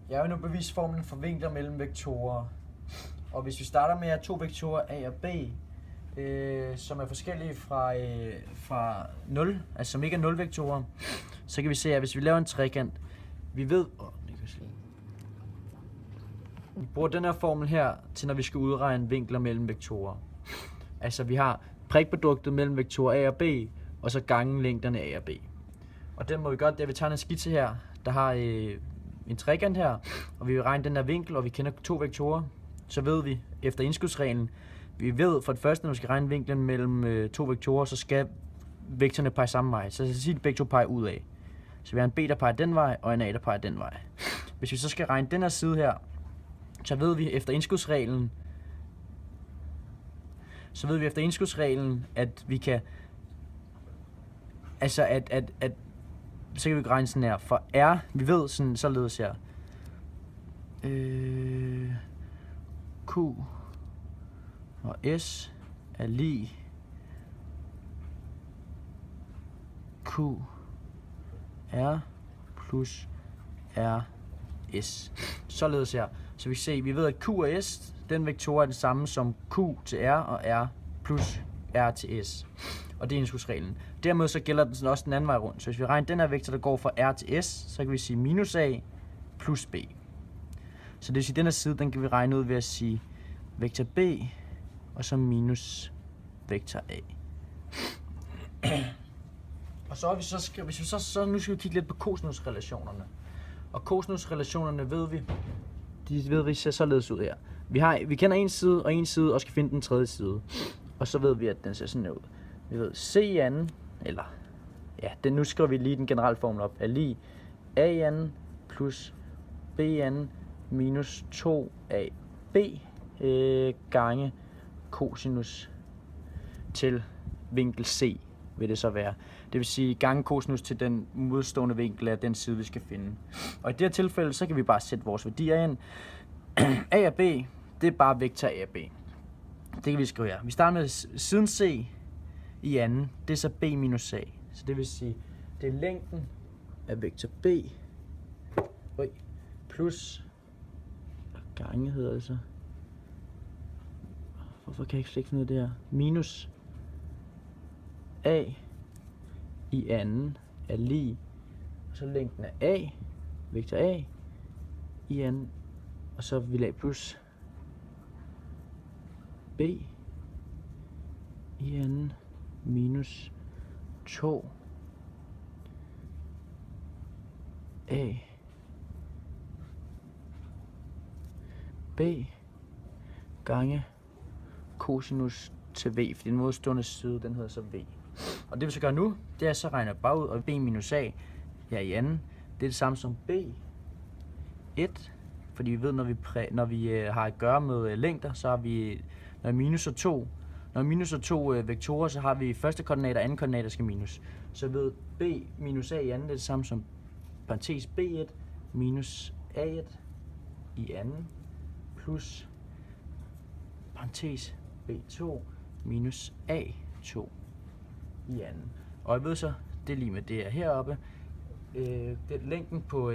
Jeg vil nu bevise formlen for vinkler mellem vektorer. Og hvis vi starter med at to vektorer A og B, som er forskellige fra 0, altså som ikke er 0-vektorer, så kan vi se, at hvis vi laver en trekant, vi ved, vi bruger den her formel her til, når vi skal udregne vinkler mellem vektorer. Altså vi har prikproduktet mellem vektorer A og B, og så gange længderne A og B. Og den må vi gøre, det er, at vi tager en skitse her, der har en trekant her, og vi vil regne den her vinkel, og vi kender to vektorer. Så ved vi, efter indskudsreglen, vi ved for det første, når vi skal regne vinklen mellem to vektorer, så skal vektorerne pege samme vej. Så jeg skal sige, at begge to peger ud af. Så vi har en B, der peger den vej, og en A, der peger den vej. Hvis vi så skal regne den her side her, så ved vi efter indskudsreglen, at vi kan, altså at så kan vi regne sådan her, for R, vi ved sådan, således her, Q og S er lig Q R plus R S. Således her. Så vi kan se, vi ved, at Q og S, den vektor er det samme som Q til R og R plus R til S. Og det er indskudsreglen. Dermed så gælder den også den anden vej rundt. Så hvis vi regner den her vektor, der går fra R til S, så kan vi sige minus A plus B. Så det vil sige, at den her side, den kan vi regne ud ved at sige vektor B, og så minus vektor A. Og så, nu skal vi kigge lidt på kosinusrelationerne. Og kosinusrelationerne ved vi ser således ud her. Vi kender en side, og skal finde den tredje side. Og så ved vi, at den ser sådan her ud. Vi ved C i anden, eller ja, nu skriver vi lige den generelle formel op, er lig A i anden plus B i anden minus 2AB gange cosinus til vinkel C, vil det så være. Det vil sige gange cosinus til den modstående vinkel af den side, vi skal finde. Og i det her tilfælde, så kan vi bare sætte vores værdier ind. A og B, det er bare vektor A og B. Det kan vi skrive her. Vi starter med siden C i anden, det er så B minus A. Så det vil sige, det er længden af vektor B plus gange hedder det så. Hvorfor kan jeg ikke finde ud af det her? Minus A i anden er lig, og så længden af A, vektor A i anden, og så vil A plus B i anden minus 2 A B gange cosinus til V, for den modstående side, den hedder så V. Og det vi så gør nu, det er så regner bagud, og B minus A her i anden, det er det samme som B1, fordi vi ved, når vi har at gøre med længder, så har vi, når minus og to vektorer, så har vi første koordinat og anden koordinat, der skal minus. Så ved B minus A i anden, det er det samme som parentes B1 minus A1 i anden, plus parentes B2 minus A2 i anden. Og jeg ved så, det er lige med det her heroppe. Længden på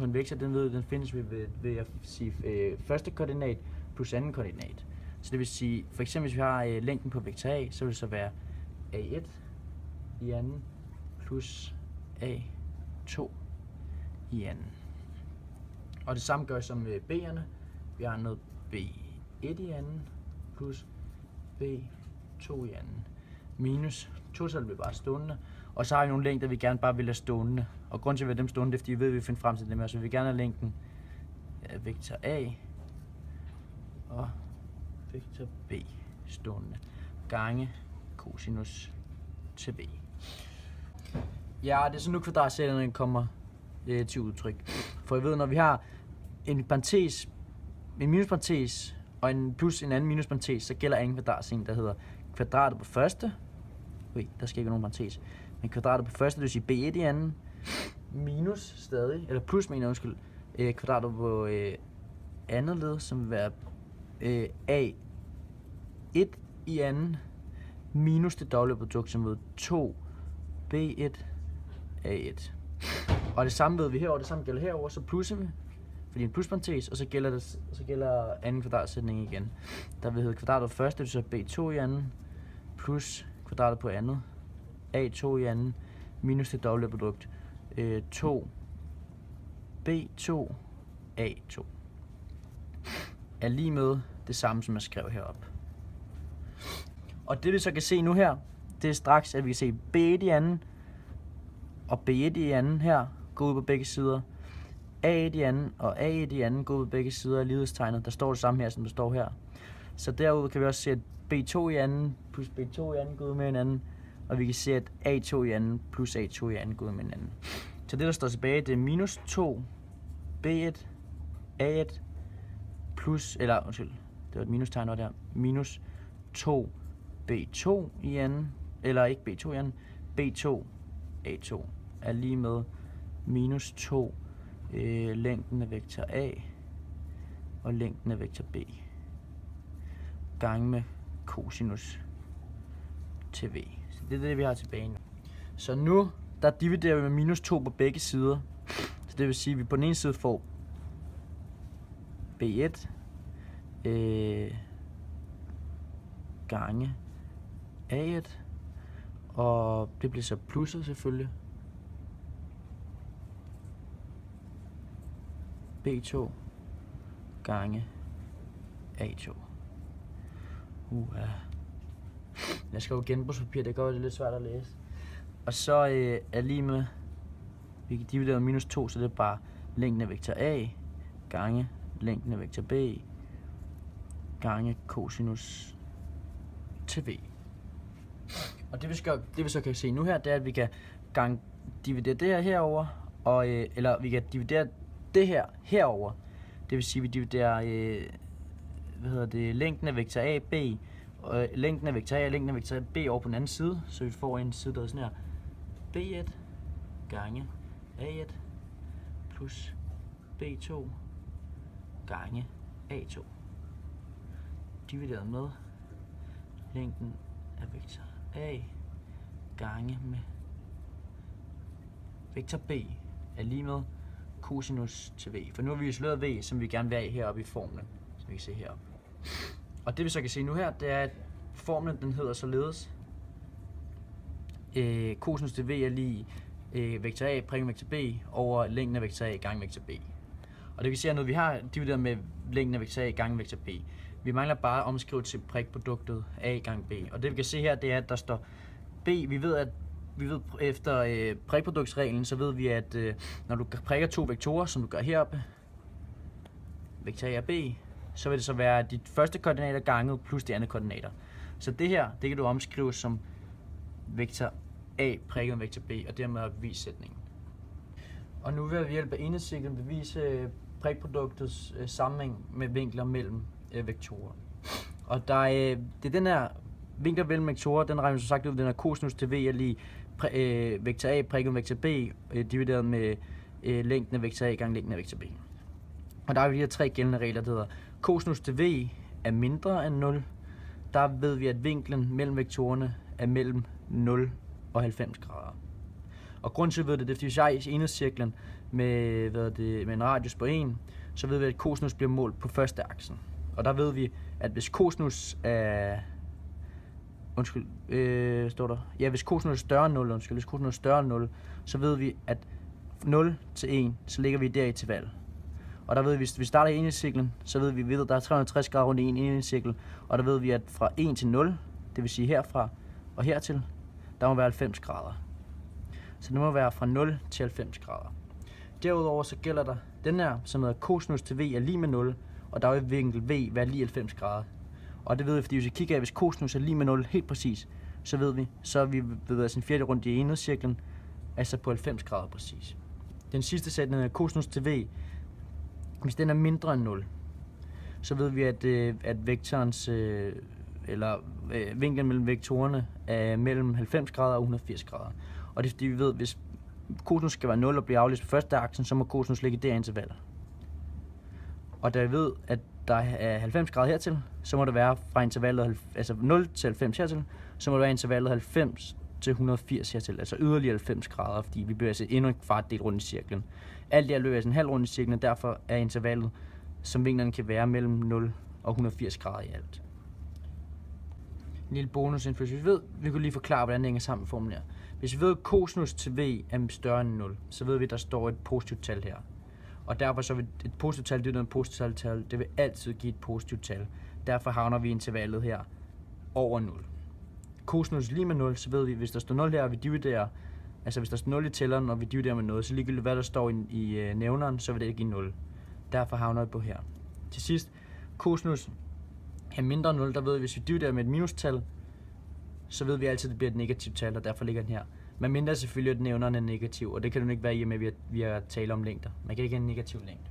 en vektor, den findes ved at sige første koordinat plus anden koordinat. Så det vil sige, for eksempel hvis vi har længden på vektor A, så vil det så være A1 i anden plus A2 i anden. Og det samme gør som med B'erne. Vi har noget B1 i anden plus B2 i anden minus total bliver bare stående. Og så har vi nogle længder, vi gerne bare vil have stående. Og grunden til at vi vil have dem stående, det er fordi vi ved, at vi finder frem til dem her. Så vi vil gerne have længden af vektor A og vektor B stående gange cosinus til B. Ja, det er så nu kvadratsætterne kommer til udtryk. For jeg ved, når vi har en parentes, en minusparentes og en plus en anden minusparentes, så gælder anden kvadratsætning, der hedder kvadratet på første. Der skal ikke nogen parentes. Men kvadratet på første, det vil sige B1 i anden, minus stadig, eller plus kvadratet på andet led, som vil være A1 i anden, minus det dobbelt produkt, som ved 2 B1 A1. Og det samme ved vi herover, det samme gælder herover, så plusser vi fordi en plusparentes, og så gælder anden kvadratsætning igen. Der vil hedde kvadratet først, det vil så b2 i anden, plus kvadratet på andet, a2 i anden, minus det dobbelte produkt, 2 b2 a2 er lige med det samme, som jeg skrev heroppe. Og det vi så kan se nu her, det er straks, at vi kan se b1 i anden, og b1 i anden her, går ud på begge sider. A1 i anden og A1 i anden går ud på begge sider af lighedstegnet. Der står det samme her, som der står her. Så derude kan vi også se, at B2 i anden plus B2 i anden går ud med hinanden. Og vi kan se, at A2 i anden plus A2 i anden går ud med hinanden. Så det, der står tilbage, det er minus 2 B1 A1 plus, eller undskyld, det var et minustegn der, minus 2 B2 i anden, eller ikke B2 i anden, B2 A2 er lige med minus 2 længden af vektor A og længden af vektor B gange med cosinus til V. Så det er det, vi har tilbage nu. Så nu, der dividerer vi med minus 2 på begge sider. Så det vil sige, at vi på den ene side får B1 gange A1, og det bliver så plusset selvfølgelig. B2 gange A2. Jeg skal jo genbrugspapir, det gør det lidt svært at læse. Og så er lige med, vi kan dividere med minus 2, så det er bare længden af vektor A gange længden af vektor B gange cosinus til V. Og det vi så kan se nu her, det er, at vi kan dividere det her herover, og eller vi kan dividere det her herover. Det vil sige, at vi dividerer længden af vektor A, B, og længden af vektor A og længden af vektor B over på den anden side, så vi får en side, der er sådan her. B1 gange A1 plus B2 gange A2 divideret med længden af vektor A gange med vektor B er lige med cosinus til V. For nu har vi isoleret V, som vi gerne vil have heroppe i formlen, som vi kan se heroppe. Og det vi så kan se nu her, det er, at formlen den hedder således cosinus til V er lige vektor A prikket vektor B over længden af vektor A gange vektor B. Og det vi ser nu, vi har divideret med længden af vektor A gange vektor B. Vi mangler bare at omskrive til prikproduktet A gange B. Og det vi kan se her, det er, at der står B. Vi ved efter prikproduktsreglen, så ved vi, at når du prikker to vektorer, som du gør heroppe, vektor A og B, så vil det så være de første koordinater ganget plus de andre koordinater. Så det her, det kan du omskrive som vektor A prikket med vektor B, og dermed bevise sætningen. Og nu vil jeg ved hjælp af enhedscirklen bevise prikproduktets sammenhæng med vinkler mellem vektorer. Og det er den her vinkler mellem vektorer, den regner som sagt ud, den her cosinus til V er lige vektor A prikket med vektor B divideret med længden af vektor A gange længden af vektor B. Og der er vi de her tre gældende regler, der hedder cosinus til V er mindre end 0. Der ved vi, at vinklen mellem vektorerne er mellem 0 og 90 grader. Og grunden til, at vi ved det, fordi hvis jeg i enhedscirklen med en radius på 1, så ved vi, at cosinus bliver målt på første aksen. Og der ved vi, at hvis cosinus er hvis cosinus er større end 0, hvis cosinus er større end 0, så ved vi, at 0 til 1, så ligger vi der i interval. Og der ved vi, hvis vi starter i enhedscirklen, så ved vi, at der er 360 grader rundt i en enhedscirkel, og der ved vi, at fra 1 til 0, det vil sige herfra og hertil, der må være 90 grader. Så det må være fra 0 til 90 grader. Derudover så gælder der den her, som hedder cosinus til V er lige med 0, og der vil vinkel V være lige 90 grader. Og det ved vi, fordi hvis vi kigger af, hvis cosinus er lige med 0 helt præcis, så ved vi, så er vi bevæget en fjerde rundt i enhedscirklen, altså på 90 grader præcis. Den sidste sætning er cosinus til V. Hvis den er mindre end 0, så ved vi, at vektorens, vinklen mellem vektorerne er mellem 90 grader og 180 grader. Og det er fordi vi ved, at hvis cosinus skal være 0 og blive aflæst på første aksen, så må cosinus ligge i det interval. Og da vi ved, at der er 90 grader hertil, så må det være fra intervallet 0 til 90 hertil, så må det være intervallet 90 til 180 hertil, altså yderligere 90 grader, fordi vi bevæger os endnu en kvartdel rundt i cirklen. Alt i alt bevæger os en halv rundt i cirklen, og derfor er intervallet, som vinklerne kan være, mellem 0 og 180 grader i alt. En lille bonusinfo, hvis vi ved, vi kunne lige forklare, hvordan det hænger sammen med formlen her. Hvis vi ved, at cosinus til v er større end 0, så ved vi, at der står et positivt tal her. Og derfor så vil et positivt tal, det er noget positivt tal, det vil altid give et positivt tal. Derfor havner vi i intervallet her over 0. Cosinus lige med 0, så ved vi, hvis der står 0 her, og vi dividerer, altså hvis der står 0 i tælleren, og vi dividerer med noget, så ligegyldigt hvad der står i nævneren, så vil det give 0. Derfor havner vi på her. Til sidst, cosinus er mindre end 0, der ved vi, hvis vi dividerer med et minustal, så ved vi altid, at det bliver et negativt tal, og derfor ligger den her. Men mindre selvfølgelig, at nævneren er negativ, og det kan den ikke være i og med, at vi har talt om længder. Man kan ikke have en negativ længde.